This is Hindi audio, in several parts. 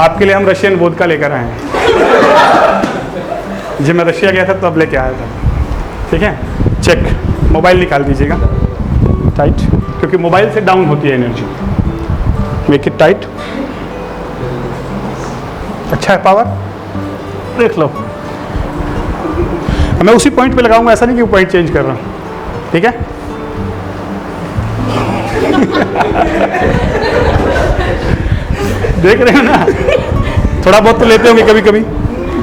आपके लिए हम रशियन वोदका लेकर आए हैं। जब मैं रशिया गया था तब लेके आया था। ठीक है, चेक। मोबाइल निकाल दीजिएगा टाइट, क्योंकि मोबाइल से डाउन होती है एनर्जी। Make it tight. अच्छा है पावर, देख लो। मैं उसी पॉइंट पे लगाऊंगा, ऐसा नहीं कि पॉइंट चेंज कर रहा हूं। ठीक है देख रहे हो ना, थोड़ा बहुत तो लेते होंगे कभी कभी,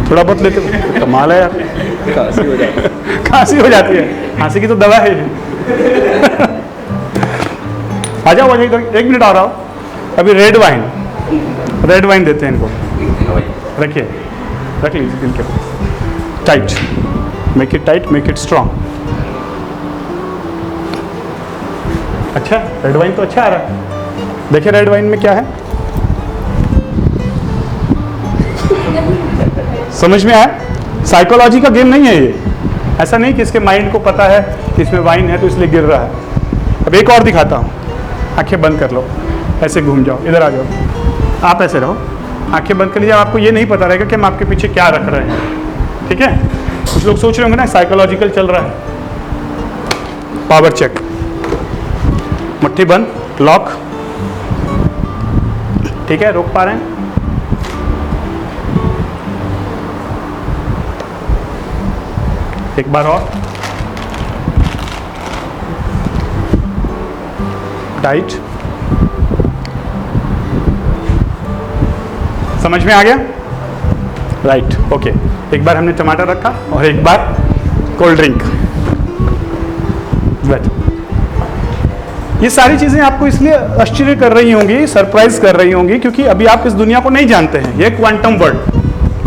थोड़ा बहुत लेते होंगे। कमाल है यार, खांसी हो जाती है। खांसी की तो दवा है। आ जाओ इधर, 1 मिनट आ रहा हूँ। अभी रेड वाइन देते हैं इनको। रखिए, रख लीजिए दिल के पास। Tight, make it tight, make it strong. अच्छा, रेड वाइन तो अच्छा आ रहा है। देखिए रेड वाइन में क्या है, समझ में आया? साइकोलॉजी का गेम नहीं है ये। ऐसा नहीं कि इसके माइंड को पता है कि इसमें वाइन है तो इसलिए गिर रहा है। अब एक और दिखाता हूँ। आंखें बंद कर लो, ऐसे घूम जाओ, इधर आ जाओ। आप ऐसे रहो, आंखें बंद कर लीजिए। आपको ये नहीं पता रहेगा कि हम आपके पीछे क्या रख रहे हैं। ठीक है, कुछ लोग सोच रहे होंगे ना साइकोलॉजिकल चल रहा है। Power check. मुट्ठी बंद, लॉक। ठीक है, रोक पा रहे हैं? एक बार और। टाइट। समझ में आ गया? Right, okay. एक बार हमने टमाटर रखा और एक बार कोल्ड ड्रिंक। ये सारी चीजें आपको इसलिए आश्चर्य कर रही होंगी, सरप्राइज कर रही होंगी, क्योंकि अभी आप इस दुनिया को नहीं जानते हैं। ये क्वांटम वर्ल्ड,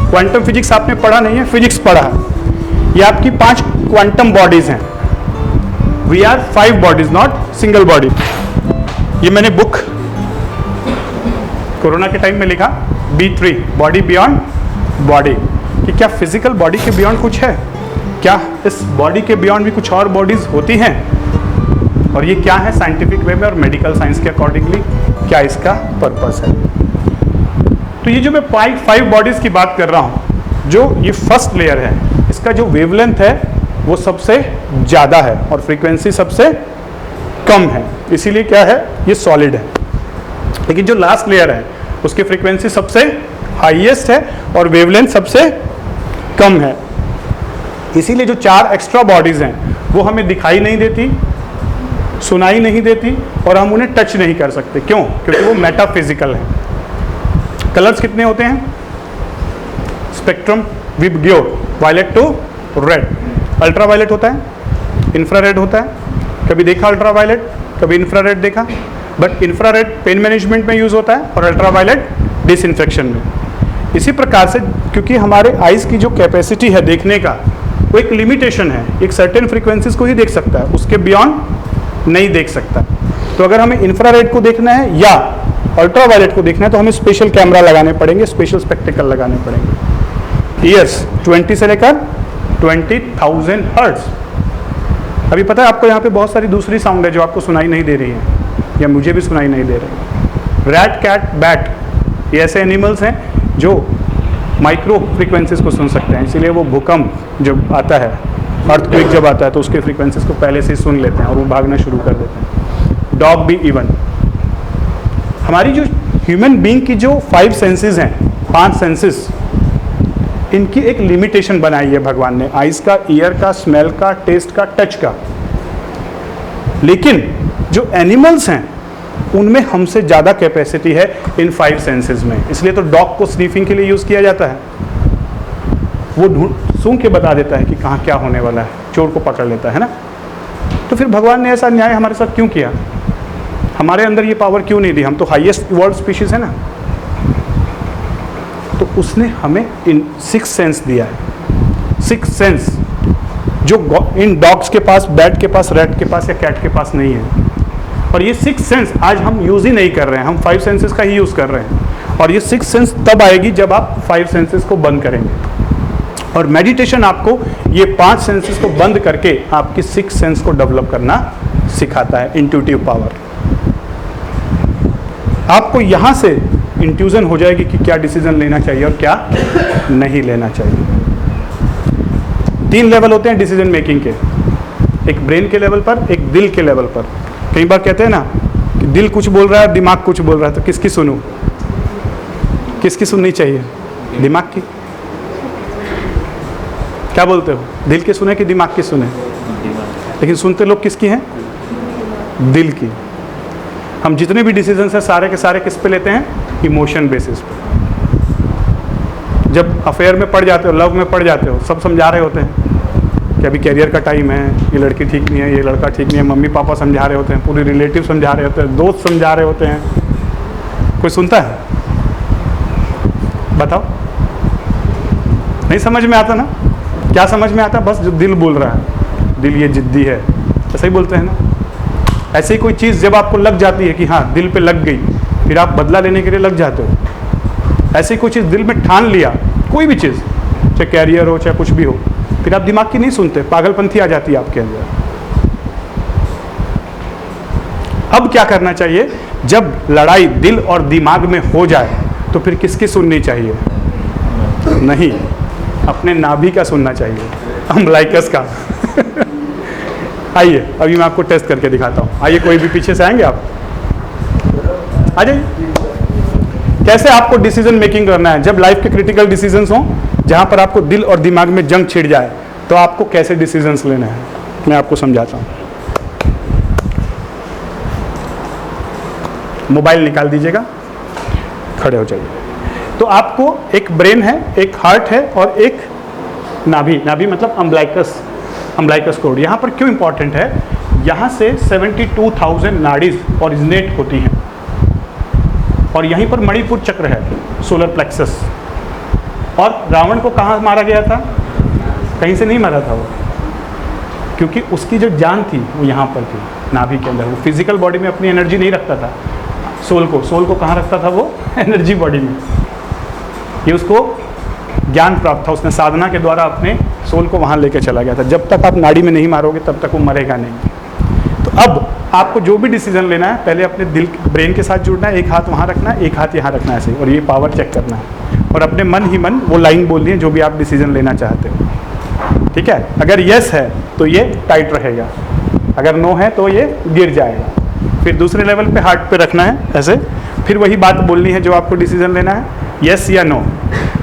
क्वांटम फिजिक्स आपने पढ़ा नहीं है, फिजिक्स पढ़ा है। ये आपकी 5 क्वांटम बॉडीज हैं। We are 5 bodies, not single body. ये मैंने बुक कोरोना के टाइम में लिखा, B3 बॉडी बियॉन्ड बॉडी, कि क्या फिजिकल बॉडी के बियॉन्ड कुछ है? क्या इस बॉडी के बियॉन्ड भी कुछ और बॉडीज होती हैं? और ये क्या है साइंटिफिक वे में और मेडिकल साइंस के अकॉर्डिंगली क्या इसका पर्पस है? तो ये जो मैं 5 बॉडीज की बात कर रहा हूँ, जो ये फर्स्ट लेयर है, इसका जो वेवलेंथ है वो सबसे ज़्यादा है और फ्रीक्वेंसी सबसे कम है। इसीलिए क्या है, ये सॉलिड है। लेकिन जो लास्ट लेयर है उसकी फ्रीक्वेंसी सबसे हाईएस्ट है और वेवलेंथ सबसे कम है। इसीलिए जो 4 एक्स्ट्रा बॉडीज हैं वो हमें दिखाई नहीं देती, सुनाई नहीं देती और हम उन्हें टच नहीं कर सकते। क्यों? क्योंकि वो मेटाफिजिकल है। कलर्स कितने होते हैं? स्पेक्ट्रम विबग्यो, वायलेट टू रेड। अल्ट्रावायलेट होता है, इंफ्रारेड होता है। कभी देखा अल्ट्रावायलेट, कभी इंफ्रारेड देखा? बट इंफ्रारेड पेन मैनेजमेंट में यूज होता है और अल्ट्रावायलेट डिसइंफेक्शन में। इसी प्रकार से क्योंकि हमारे आइज की जो कैपेसिटी है देखने का, वो एक लिमिटेशन है, एक सर्टेन फ्रीक्वेंसीज को ही देख सकता है, उसके बियॉन्ड नहीं देख सकता। तो अगर हमें इंफ्रारेड को देखना है या अल्ट्रावायलेट को देखना है तो हमें स्पेशल कैमरा लगाने पड़ेंगे, स्पेशल स्पेक्टिकल लगाने पड़ेंगे। ईयर्स 20 से लेकर 20,000 हर्ट्ज। अभी पता है आपको यहाँ पे बहुत सारी दूसरी साउंड है जो आपको सुनाई नहीं दे रही है, या मुझे भी सुनाई नहीं दे रही। रैट, कैट, बैट, ये ऐसे एनिमल्स हैं जो माइक्रो फ्रीक्वेंसीज को सुन सकते हैं। इसीलिए वो भूकंप जब आता है, अर्थक्वेक जब आता है, तो उसके फ्रीक्वेंसीज को पहले से ही सुन लेते हैं और वो भागना शुरू कर देते हैं। डॉग भी इवन। हमारी जो ह्यूमन बीइंग की जो 5 सेंसेस हैं, 5 सेंसेस, इनकी एक लिमिटेशन बनाई है भगवान ने। आइज का, ईयर का, स्मेल का, टेस्ट का, टच का। लेकिन जो एनिमल्स हैं उनमें हमसे ज़्यादा कैपेसिटी है इन 5 सेंसेस में। इसलिए तो डॉग को स्नीफिंग के लिए यूज़ किया जाता है। वो सूंघ के बता देता है कि कहाँ क्या होने वाला है, चोर को पकड़ लेता है ना। तो फिर भगवान ने ऐसा न्याय हमारे साथ क्यों किया? हमारे अंदर ये पावर क्यों नहीं दी? हम तो हाईएस्ट इवॉल्व स्पीशीज है ना। तो उसने हमें इन 6 सेंस दिया है। 6 सेंस जो इन डॉग्स के पास, बैट के पास, रैट के पास या कैट के पास नहीं है। और ये 6 सेंस आज हम यूज़ ही नहीं कर रहे हैं, हम 5 सेंसेस का ही यूज़ कर रहे हैं। और ये 6 सेंस तब आएगी जब आप 5 सेंसेस को बंद करेंगे। और मेडिटेशन आपको ये 5 सेंसेस को बंद करके आपकी 6 सेंस को डेवलप करना सिखाता है, इंट्यूटिव पावर। आपको यहाँ से इंट्यूजन हो जाएगी कि क्या डिसीजन लेना चाहिए और क्या नहीं लेना चाहिए। 3 लेवल होते हैं डिसीजन मेकिंग के, एक ब्रेन के लेवल पर, एक दिल के लेवल पर। कई बार कहते हैं ना कि दिल कुछ बोल रहा है, दिमाग कुछ बोल रहा है, तो किसकी सुनूं? किसकी सुननी चाहिए? दिमाग की। क्या बोलते हो, दिल की सुने कि दिमाग की सुने? लेकिन सुनते लोग किसकी हैं? दिल की। हम जितने भी डिसीजन हैं सारे के सारे किस पे लेते हैं? इमोशन बेसिस पे। जब अफेयर में पड़ जाते हो, लव में पड़ जाते हो, सब समझा रहे होते हैं कि अभी कैरियर का टाइम है, ये लड़की ठीक नहीं है, ये लड़का ठीक नहीं है, मम्मी पापा समझा रहे होते हैं, पूरे रिलेटिव समझा रहे होते हैं, दोस्त समझा रहे होते हैं। कोई सुनता है? बताओ। नहीं समझ में आता ना? क्या समझ में आता? बस जो दिल बोल रहा है, दिल ये जिद्दी है, ऐसा ही बोलते हैं ना। ऐसे ही कोई चीज़ जब आपको लग जाती है कि हाँ दिल पे लग गई, फिर आप बदला लेने के लिए लग जाते हो। ऐसे ही कोई चीज़ दिल में ठान लिया, कोई भी चीज़, चाहे कैरियर हो चाहे कुछ भी हो, फिर आप दिमाग की नहीं सुनते, पागलपंथी आ जाती है आपके अंदर। अब क्या करना चाहिए? जब लड़ाई दिल और दिमाग में हो जाए तो फिर किसकी सुननी चाहिए? नहीं, अपने नाभि का सुनना चाहिए, अम्बलाइकस का। आइए अभी मैं आपको टेस्ट करके दिखाता हूँ। आइए, कोई भी पीछे से आएंगे आप, आ जाइए। कैसे आपको डिसीजन मेकिंग करना है जब लाइफ के क्रिटिकल डिसीजंस हों, जहाँ पर आपको दिल और दिमाग में जंग छिड़ जाए, तो आपको कैसे डिसीजंस लेने हैं मैं आपको समझाता हूँ। मोबाइल निकाल दीजिएगा, खड़े हो जाइए। तो आपको एक ब्रेन है, एक हार्ट है और एक नाभि। नाभि मतलब अम्बलाइकस कोड। यहाँ पर क्यों इंपॉर्टेंट है? यहाँ से 72,000 नाड़ीज ओरिजिनेट होती हैं और यहीं पर मणिपुर चक्र है, सोलर प्लेक्सस। और रावण को कहाँ मारा गया था? कहीं से नहीं मारा था वो, क्योंकि उसकी जो जान थी वो यहाँ पर थी, नाभि के अंदर। वो फिजिकल बॉडी में अपनी एनर्जी नहीं रखता था, सोल को कहाँ रखता था वो? एनर्जी बॉडी में। ये उसको ज्ञान प्राप्त था, उसने साधना के द्वारा अपने सोल को वहाँ लेके चला गया था। जब तक आप नाड़ी में नहीं मारोगे तब तक वो मरेगा नहीं। तो अब आपको जो भी डिसीजन लेना है, पहले अपने दिल ब्रेन के साथ जुड़ना है, एक हाथ वहाँ रखना है, एक हाथ यहाँ रखना है ऐसे, और ये पावर चेक करना है और अपने मन ही मन वो लाइन बोलनी है जो भी आप डिसीजन लेना चाहते हो। ठीक है? अगर यस है तो ये टाइट रहेगा, अगर नो है तो ये गिर जाएगा। फिर दूसरे लेवल पे हार्ट पे रखना है ऐसे, फिर वही बात बोलनी है जो आपको डिसीजन लेना है, यस या नो।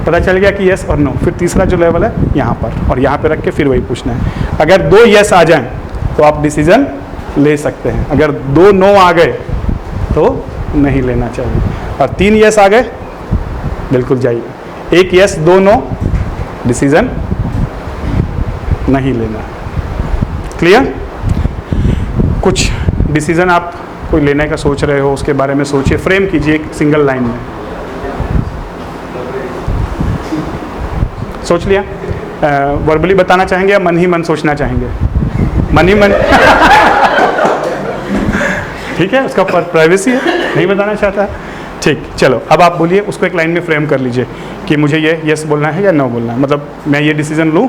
पता चल गया कि यस और नो। फिर तीसरा जो लेवल है यहाँ पर, और यहाँ पे रख के फिर वही पूछना है। अगर 2 यस आ जाएं तो आप डिसीजन ले सकते हैं, अगर 2 नो आ गए तो नहीं लेना चाहिए, और 3 यस आ गए बिल्कुल जाइए। 1 यस 2 नो, डिसीजन नहीं लेना। क्लियर? कुछ डिसीजन आप कोई लेने का सोच रहे हो, उसके बारे में सोचिए, फ्रेम कीजिए एक सिंगल लाइन में। सोच लिया? वर्बली बताना चाहेंगे या मन ही मन सोचना चाहेंगे? मन ही मन। ठीक है, उसका प्राइवेसी है, नहीं बताना चाहता। ठीक, चलो अब आप बोलिए, उसको एक लाइन में फ्रेम कर लीजिए कि मुझे ये यस बोलना है या नो बोलना है, मतलब मैं ये डिसीजन लूँ।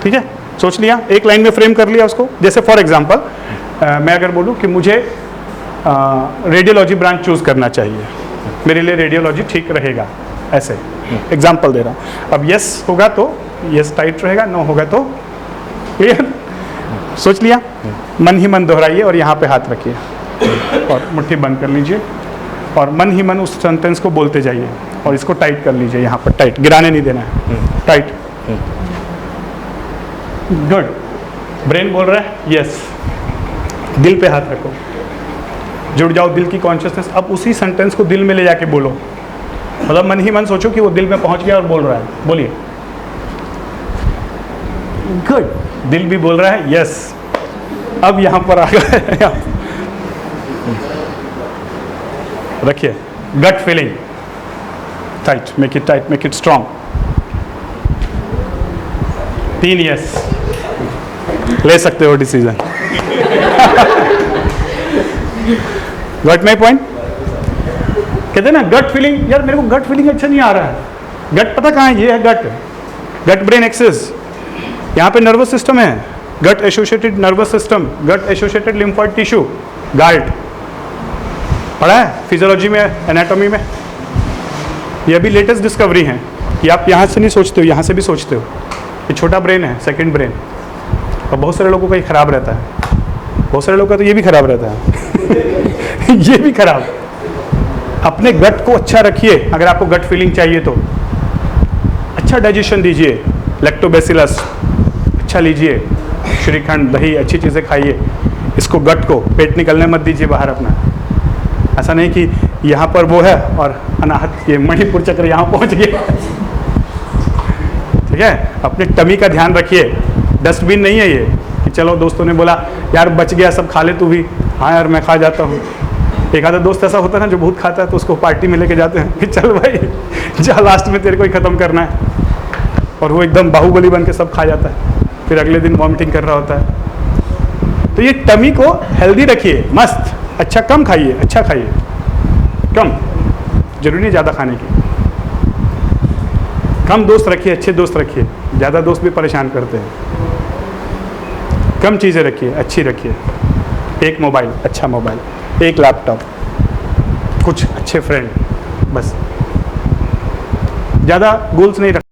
ठीक है, सोच लिया, एक लाइन में फ्रेम कर लिया उसको। जैसे फॉर एग्जांपल मैं अगर बोलूँ कि मुझे रेडियोलॉजी ब्रांच चूज़ करना चाहिए, मेरे लिए रेडियोलॉजी ठीक रहेगा, ऐसे एग्जाम्पल दे रहा हूँ। अब यस होगा तो यस टाइट रहेगा, नो होगा तो क्लियर। सोच लिया? मन ही मन दोहराइए और यहाँ पे हाथ रखिए और मुट्ठी बंद कर लीजिए और मन ही मन उस सेंटेंस को बोलते जाइए और इसको टाइट कर लीजिए, यहाँ पर टाइट, गिराने नहीं देना है, टाइट। गुड। ब्रेन बोल रहा है यस, दिल पे हाथ रखो, जुड़ जाओ दिल की कॉन्शियसनेस। अब उसी सेंटेंस को दिल में ले जाके बोलो, मतलब मन ही मन सोचो कि वो दिल में पहुंच गया और बोल रहा है, बोलिए। गुड, दिल भी बोल रहा है यस। अब यहां पर आ गए, रखिए gut feeling, tight, make it tight, make it strong. 3 yes, ले सकते हो डिसीजन। Gut my point? कहते हैं ना गट फीलिंग, यार मेरे को गट फीलिंग अच्छा नहीं आ रहा है। गट पता कहाँ है? ये है गट, गट ब्रेन एक्सिस। यहाँ पे नर्वस सिस्टम है, गट एसोसिएटेड नर्वस सिस्टम, गट एसोसिएटेड लिम्फोइड टिश्यू, गाल्ट। पढ़ा है फिजियोलॉजी में, एनाटॉमी में। ये अभी लेटेस्ट डिस्कवरी है कि आप यहाँ से नहीं सोचते हो, यहाँ से भी सोचते हो। ये छोटा ब्रेन है, सेकंड ब्रेन। और बहुत सारे लोगों का ये खराब रहता है, बहुत सारे लोगों का तो ये भी खराब रहता है ये भी खराब। अपने गट को अच्छा रखिए, अगर आपको गट फीलिंग चाहिए तो अच्छा डाइजेशन दीजिए, लैक्टोबैसिलस अच्छा लीजिए, श्रीखंड दही अच्छी चीज़ें खाइए। इसको गट को पेट निकलने मत दीजिए बाहर अपना। ऐसा नहीं कि यहाँ पर वो है और अनाहत ये मणिपुर चक्र यहाँ पहुँच गया ठीक है। अपने टमी का ध्यान रखिए, डस्टबिन नहीं है ये कि चलो दोस्तों ने बोला यार बच गया सब खा ले तू भी, हाँ यार मैं खा जाता हूँ। एक आधा दोस्त ऐसा होता है ना जो बहुत खाता है तो उसको पार्टी में लेके जाते हैं कि चल भाई जा लास्ट में तेरे को ही ख़त्म करना है, और वो एकदम बाहुबली बन के सब खा जाता है, फिर अगले दिन वॉमिटिंग कर रहा होता है। तो ये टमी को हेल्दी रखिए, मस्त अच्छा, कम खाइए, अच्छा खाइए, कम, जरूरी नहीं ज़्यादा खाने की। कम दोस्त रखिए, अच्छे दोस्त रखिए, ज़्यादा दोस्त भी परेशान करते हैं। कम चीज़ें रखिए, अच्छी रखिए। एक मोबाइल, अच्छा मोबाइल, एक लैपटॉप, कुछ अच्छे फ्रेंड, बस ज़्यादा गोल्स नहीं रख